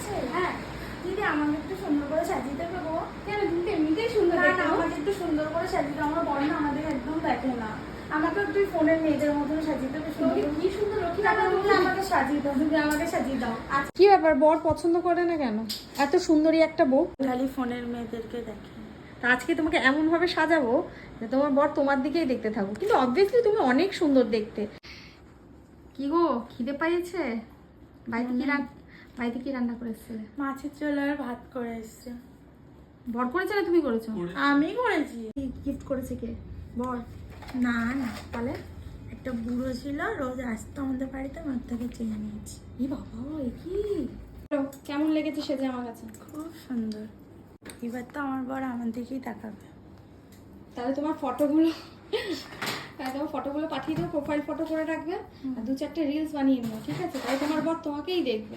আছে? হ্যাঁ দিদি আমাকে একটু সুন্দর করে সাজিয়ে দেবে গো। কেন তুমি তো এমনিতেই সুন্দর না দেখতে না গো। আমাকে একটু সুন্দর করে সাজিয়ে দাও, আমার বর না আমাদের একদম দেখে না। আমাকে একটু ফোনের মেয়েদের মতন সাজিয়ে দেবে সুন্দর তুমি করে। কি সুন্দর লক্ষ্মী না না ঠাকুর তুমি মতো। আমাকে সাজিয়ে দাও, তুমি আমাকে সাজিয়ে দাও। আচ্ছা কি ব্যাপার, বর পছন্দ করে না কেন? এত সুন্দরী একটা বউ। খালি ফোনের মেয়েদেরকে দেখে। তা আজকে তোমাকে এমন ভাবে সাজাবো যে তোমার বর তোমার দিকেই দেখতে থাকো, কিন্তু অবভিয়াসলি তুমি অনেক সুন্দর দেখতে। কি গো, খিদে পাইয়েছে? বাড়িতে কি রান্না করেছিলে? মাছের ঝোল আর ভাত করে এসছে। বর করেছে না তুমি করেছো? আমি করেছি। গিফট করেছে কে? বর? না না তাহলে? একটা বুড়ো ছিল, রোজ আসতো আমাদের বাড়িতে, আমার থেকে চেয়ে নিয়েছি। ই বাবা, এ কি? কেমন লেগেছে সেজে আমার কাছে? খুব সুন্দর। এবার তো আমার বর আমার দিকেই তাকাবে। তাহলে তোমার ফটোগুলো পাঠিয়ে দাও, প্রোফাইল ফটো করে রাখবে আর 2-4টে রিলস বানিয়ে নিও, ঠিক আছে? তাই তোমার বর তোমাকেই দেখবে।